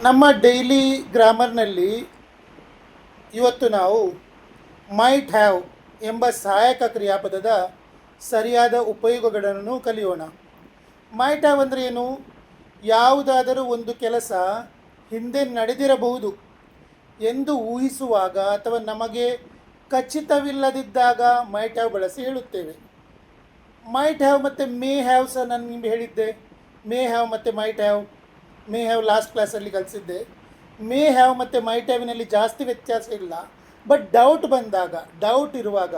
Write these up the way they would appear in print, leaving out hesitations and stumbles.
ನಮ್ಮ ಡೈಲಿ ಗ್ರಾಮರ್ನಲ್ಲಿ ಇವತ್ತು ನಾವು ಮೈಟ್ ಹ್ಯಾವ್ ಎಂಬ ಸಹಾಯಕ ಕ್ರಿಯಾಪದದ ಸರಿಯಾದ ಉಪಯೋಗಗಳನ್ನು ಕಲಿಯೋಣ. ಮೈಟ್ ಹ್ಯಾವ್ ಅಂದರೆ ಏನು? ಯಾವುದಾದರೂ ಒಂದು ಕೆಲಸ ಹಿಂದೆ ನಡೆದಿರಬಹುದು ಎಂದು ಊಹಿಸುವಾಗ ಅಥವಾ ನಮಗೆ ಖಚಿತವಿಲ್ಲದಿದ್ದಾಗ ಮೈಟ್ ಹ್ಯಾವ್ ಬಳಸಿ ಹೇಳುತ್ತೇವೆ. ಮೈಟ್ ಹ್ಯಾವ್ ಮತ್ತು ಮೇ ಹ್ಯಾವ್ ಸಹ ನಾನು ನಿಮಗೆ ಹೇಳಿದ್ದೆ. ಮೇ ಹ್ಯಾವ್ ಮತ್ತು might have, may have lost ಕ್ಲಾಸಲ್ಲಿ ಕಲಿಸಿದ್ದೆ. ಮೇ ಹ್ಯಾವ್ ಮತ್ತು ಮೈಟ್ ಹ್ಯಾವಿನಲ್ಲಿ ಜಾಸ್ತಿ ವ್ಯತ್ಯಾಸ ಇಲ್ಲ. ಬಟ್ ಡೌಟ್ ಇರುವಾಗ,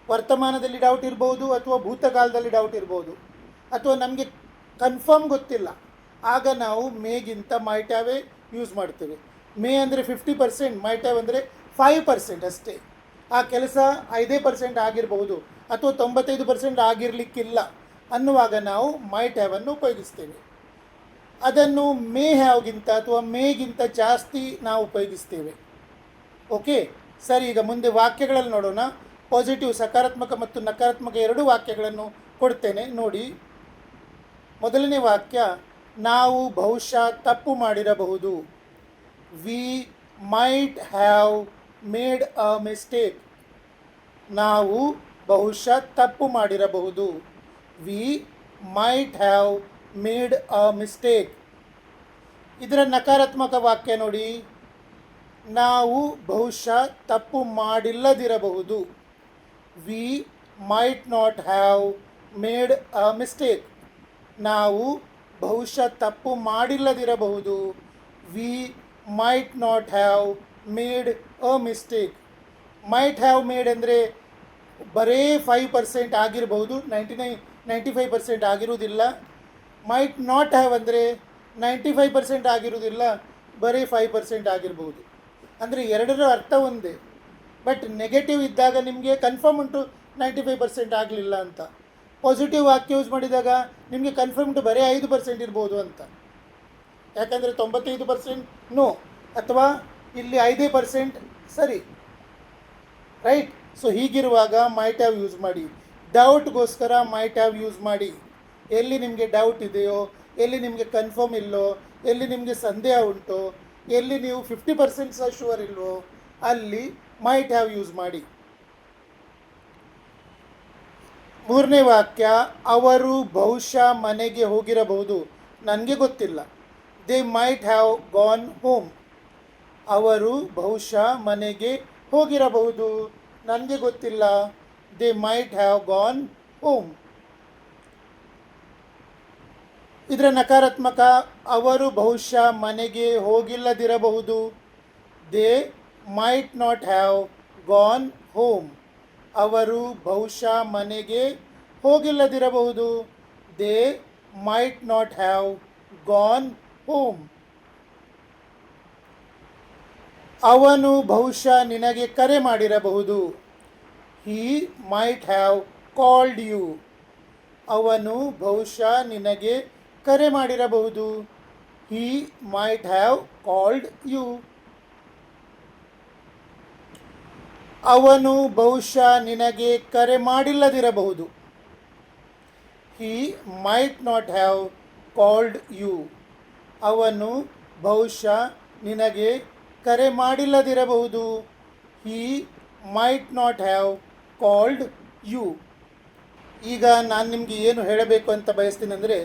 ವರ್ತಮಾನದಲ್ಲಿ ಡೌಟ್ ಇರ್ಬೋದು ಅಥವಾ ಭೂತಕಾಲದಲ್ಲಿ ಡೌಟ್ ಇರ್ಬೋದು ಅಥವಾ ನಮಗೆ ಕನ್ಫರ್ಮ್ ಗೊತ್ತಿಲ್ಲ, ಆಗ ನಾವು ಮೇಗಿಂತ ಮೈಟ್ ಹ್ಯಾವೇ ಯೂಸ್ ಮಾಡ್ತೇವೆ. ಮೇ ಅಂದರೆ 50%, ಮೈಟ್ ಹ್ಯಾವ್ ಅಂದರೆ 5% ಅಷ್ಟೇ. ಆ ಕೆಲಸ 5% ಆಗಿರಬಹುದು ಅಥವಾ 95% ಆಗಿರಲಿಕ್ಕಿಲ್ಲ ಅನ್ನುವಾಗ ನಾವು ಮೈಟ್ ಹ್ಯಾವನ್ನು ಉಪಯೋಗಿಸ್ತೇವೆ. ಅದನ್ನು ಮೇ ಹ್ಯಾವ್ಗಿಂತ ಅಥವಾ ಮೇಗಿಂತ ಜಾಸ್ತಿ ನಾವು ಉಪಯೋಗಿಸ್ತೇವೆ. ಓಕೆ, ಸರಿ. ಈಗ ಮುಂದೆ ವಾಕ್ಯಗಳಲ್ಲಿ ನೋಡೋಣ. ಪಾಸಿಟಿವ್, ಸಕಾರಾತ್ಮಕ ಮತ್ತು ನಕಾರಾತ್ಮಕ ಎರಡೂ ವಾಕ್ಯಗಳನ್ನು ಕೊಡ್ತೇನೆ ನೋಡಿ. ಮೊದಲನೇ ವಾಕ್ಯ, ನಾವು ಬಹುಶಃ ತಪ್ಪು ಮಾಡಿರಬಹುದು. We might have made a mistake. ನಾವು ಬಹುಶಃ ತಪ್ಪು ಮಾಡಿರಬಹುದು. We might have made a mistake. ಇದರ ನಕಾರಾತ್ಮಕ ವಾಕ್ಯ ನೋಡಿ, ನಾವು ಬಹುಶಃ ತಪ್ಪು ಮಾಡಿಲ್ಲದಿರಬಹುದು. We might not have made a mistake. ನಾವು ಬಹುಶಃ ತಪ್ಪು ಮಾಡಿಲ್ಲದಿರಬಹುದು. We might not have made a mistake. Might have made ಅಂದರೆ ಬರೀ 5% ಆಗಿರಬಹುದು, 95% ಆಗಿರುವುದಿಲ್ಲ. ಮೈಟ್ ನಾಟ್ ಹ್ಯಾವ್ ಅಂದರೆ 95% ಆಗಿರುವುದಿಲ್ಲ, ಬರೀ 5% ಆಗಿರ್ಬೋದು. ಅಂದರೆ ಎರಡರ ಅರ್ಥ ಒಂದೇ. ಬಟ್ ನೆಗೆಟಿವ್ ಇದ್ದಾಗ ನಿಮಗೆ ಕನ್ಫರ್ಮ್ ಉಂಟು 95% ಆಗಲಿಲ್ಲ ಅಂತ. ಪಾಸಿಟಿವ್ ವಾಕ್ಯ ಯೂಸ್ ಮಾಡಿದಾಗ ನಿಮಗೆ ಕನ್ಫರ್ಮ್ ಉಂಟು ಬರೀ 5% ಇರ್ಬೋದು ಅಂತ. ಯಾಕಂದರೆ 95% ನೋ, ಅಥವಾ ಇಲ್ಲಿ 5% ಸರಿ, ರೈಟ್. ಸೊ ಹೀಗಿರುವಾಗ ಮೈಟ್ ಹ್ಯಾವ್ ಯೂಸ್ ಮಾಡಿ. ಡೌಟ್ಗೋಸ್ಕರ ಮೈಟ್ ಹ್ಯಾವ್ ಯೂಸ್ ಮಾಡಿ. ಎಲ್ಲಿ ನಿಮಗೆ ಡೌಟ್ ಇದೆಯೋ, ಎಲ್ಲಿ ನಿಮಗೆ ಕನ್ಫರ್ಮ್ ಇಲ್ಲೋ, ಎಲ್ಲಿ ನಿಮಗೆ ಸಂದೇಹ ಉಂಟೋ, ಎಲ್ಲಿ ನೀವು 50% ಸಹ ಶೂರ್ ಇಲ್ವೋ, ಅಲ್ಲಿ ಮೈಟ್ ಹ್ಯಾವ್ ಯೂಸ್ ಮಾಡಿ. ಮೂರನೇ ವಾಕ್ಯ, ಅವರು ಬಹುಶಃ ಮನೆಗೆ ಹೋಗಿರಬಹುದು. ನನಗೆ ಗೊತ್ತಿಲ್ಲ. They might have gone home. ಅವರು ಬಹುಶಃ ಮನೆಗೆ ಹೋಗಿರಬಹುದು, ನನಗೆ ಗೊತ್ತಿಲ್ಲ. They might have gone home. ಇದರ ನಕಾರಾತ್ಮಕ, ಅವರು ಬಹುಶಃ ಮನೆಗೆ ಹೋಗಿಲ್ಲದಿರಬಹುದು. They might not have gone home. ಅವರು ಬಹುಶಃ ಮನೆಗೆ ಹೋಗಿಲ್ಲದಿರಬಹುದು. They might not have gone home. ಅವನು ಬಹುಶಃ ನಿನಗೆ ಕರೆ ಮಾಡಿರಬಹುದು. He might have called you. ಅವನು ಬಹುಶಃ ನಿನಗೆ ಕರೆ ಮಾಡಿರಬಹುದು. He might have called you. ಅವನು ಬಹುಶಃ ನಿನಗೆ ಕರೆ ಮಾಡಿಲ್ಲದಿರಬಹುದು. He might not have called you. ಅವನು ಬಹುಶಃ ನಿನಗೆ ಕರೆ ಮಾಡಿಲ್ಲದಿರಬಹುದು. He might not have called you. ಈಗ ನಾನು ನಿಮಗೆ ಏನು ಹೇಳಬೇಕು ಅಂತ ಬಯಸ್ತೀನಿ ಅಂದರೆ,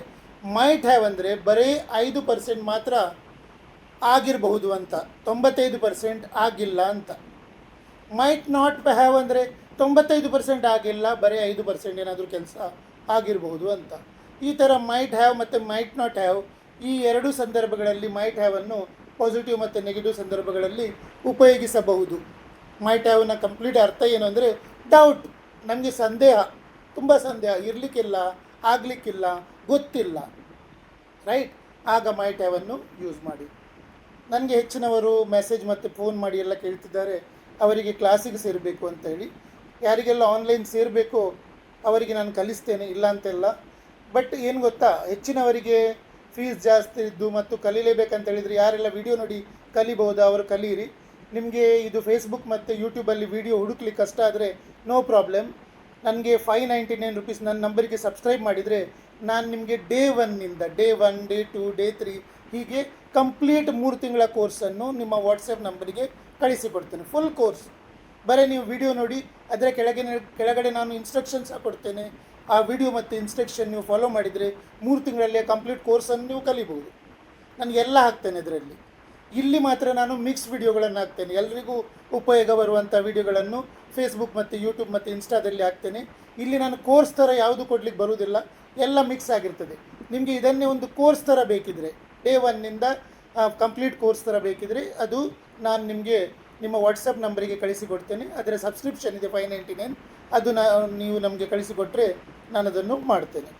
ಮೈಟ್ ಹ್ಯಾವ್ ಅಂದರೆ ಬರೀ 5% ಮಾತ್ರ ಆಗಿರಬಹುದು ಅಂತ, 95% ಆಗಿಲ್ಲ ಅಂತ. ಮೈಟ್ ನಾಟ್ ಹ್ಯಾವ್ ಅಂದರೆ 95% ಆಗಿಲ್ಲ, ಬರೀ 5% ಏನಾದರೂ ಕೆಲಸ ಆಗಿರಬಹುದು ಅಂತ. ಈ ಥರ ಮೈಟ್ ಹ್ಯಾವ್ ಮತ್ತು ಮೈಟ್ ನಾಟ್ ಹ್ಯಾವ್ ಈ ಎರಡೂ ಸಂದರ್ಭಗಳಲ್ಲಿ ಮೈಟ್ ಹ್ಯಾವನ್ನು ಪಾಸಿಟಿವ್ ಮತ್ತು ನೆಗೆಟಿವ್ ಸಂದರ್ಭಗಳಲ್ಲಿ ಉಪಯೋಗಿಸಬಹುದು. ಮೈಟ್ ಹ್ಯಾವ್ನ ಕಂಪ್ಲೀಟ್ ಅರ್ಥ ಏನು ಅಂದರೆ ಡೌಟ್, ನಮಗೆ ಸಂದೇಹ, ತುಂಬ ಸಂದೇಹ, ಇರಲಿಕ್ಕಿಲ್ಲ, ಆಗಲಿಕ್ಕಿಲ್ಲ, ಗೊತ್ತಿಲ್ಲ, ರೈಟ್. ಆಗ ಮೈಟ್ ಹ್ಯಾವನ್ನು ಯೂಸ್ ಮಾಡಿ. ನನಗೆ ಹೆಚ್ಚಿನವರು ಮೆಸೇಜ್ ಮತ್ತು ಫೋನ್ ಮಾಡಿ ಎಲ್ಲ ಕೇಳ್ತಿದ್ದಾರೆ ಅವರಿಗೆ ಕ್ಲಾಸಿಗೆ ಸೇರಬೇಕು ಅಂತ ಹೇಳಿ. ಯಾರಿಗೆಲ್ಲ ಆನ್ಲೈನ್ ಸೇರಬೇಕು ಅವರಿಗೆ ನಾನು ಕಲಿಸ್ತೇನೆ, ಇಲ್ಲ ಅಂತೆಲ್ಲ. ಬಟ್ ಏನು ಗೊತ್ತಾ, ಹೆಚ್ಚಿನವರಿಗೆ ಫೀಸ್ ಜಾಸ್ತಿ ಇದ್ದು ಮತ್ತು ಕಲೀಲೇಬೇಕಂತ ಹೇಳಿದರೆ ಯಾರೆಲ್ಲ ವಿಡಿಯೋ ನೋಡಿ ಕಲಿಬಹುದಾ ಅವರು ಕಲೀರಿ. ನಿಮಗೆ ಇದು ಫೇಸ್ಬುಕ್ ಮತ್ತು ಯೂಟ್ಯೂಬಲ್ಲಿ ವಿಡಿಯೋ ಹುಡುಕ್ಲಿಕ್ಕೆ ಕಷ್ಟ ಆದರೆ ನೋ ಪ್ರಾಬ್ಲಮ್. ನನಗೆ 599 ರುಪೀಸ್ ನನ್ನ ನಂಬರಿಗೆ ಸಬ್ಸ್ಕ್ರೈಬ್ ಮಾಡಿದರೆ ನಾನು ನಿಮಗೆ ಡೇ 1 ಡೇ 2, ಡೇ 3 ಹೀಗೆ ಕಂಪ್ಲೀಟ್ 3 ತಿಂಗಳ ಕೋರ್ಸನ್ನು ನಿಮ್ಮ ವಾಟ್ಸಪ್ ನಂಬರಿಗೆ ಕಳಿಸಿಕೊಡ್ತೇನೆ. Full course. ಬರೀ ನೀವು ವಿಡಿಯೋ ನೋಡಿ, ಅದರ ಕೆಳಗಡೆ ನಾನು ಇನ್ಸ್ಟ್ರಕ್ಷನ್ಸ್ ಕೊಡ್ತೇನೆ. ಆ ವಿಡಿಯೋ ಮತ್ತು ಇನ್ಸ್ಟ್ರಕ್ಷನ್ ನೀವು ಫಾಲೋ ಮಾಡಿದರೆ 3 ತಿಂಗಳಲ್ಲೇ ಕಂಪ್ಲೀಟ್ ಕೋರ್ಸನ್ನು ನೀವು ಕಲಿಬೋದು. ನಾನು ಎಲ್ಲ ಹಾಕ್ತೇನೆ ಇದರಲ್ಲಿ. ಇಲ್ಲಿ ಮಾತ್ರ ನಾನು ಮಿಕ್ಸ್ ವಿಡಿಯೋಗಳನ್ನು ಹಾಕ್ತೇನೆ. ಎಲ್ಲರಿಗೂ ಉಪಯೋಗ ಬರುವಂಥ ವಿಡಿಯೋಗಳನ್ನು ಫೇಸ್ಬುಕ್ ಮತ್ತು ಯೂಟ್ಯೂಬ್ ಮತ್ತು ಇನ್ಸ್ಟಾದಲ್ಲಿ ಹಾಕ್ತೇನೆ. ಇಲ್ಲಿ ನಾನು ಕೋರ್ಸ್ ಥರ ಯಾವುದು ಕೊಡಲಿಕ್ಕೆ ಬರುವುದಿಲ್ಲ, ಎಲ್ಲ ಮಿಕ್ಸ್ ಆಗಿರ್ತದೆ. ನಿಮಗೆ ಇದನ್ನೇ ಒಂದು ಕೋರ್ಸ್ ಥರ ಬೇಕಿದ್ದರೆ, ಡೇ 1ನಿಂದ ಕಂಪ್ಲೀಟ್ ಕೋರ್ಸ್ ಥರ ಬೇಕಿದ್ದರೆ ಅದು ನಾನು ನಿಮಗೆ ನಿಮ್ಮ ವಾಟ್ಸಪ್ ನಂಬರಿಗೆ ಕಳಿಸಿಕೊಡ್ತೇನೆ. ಅದರ ಸಬ್ಸ್ಕ್ರಿಪ್ಷನ್ ಇದೆ $599. ಅದು ನೀವು ನಮಗೆ ಕಳಿಸಿಕೊಟ್ಟರೆ ನಾನು ಅದನ್ನು ಮಾಡ್ತೇನೆ.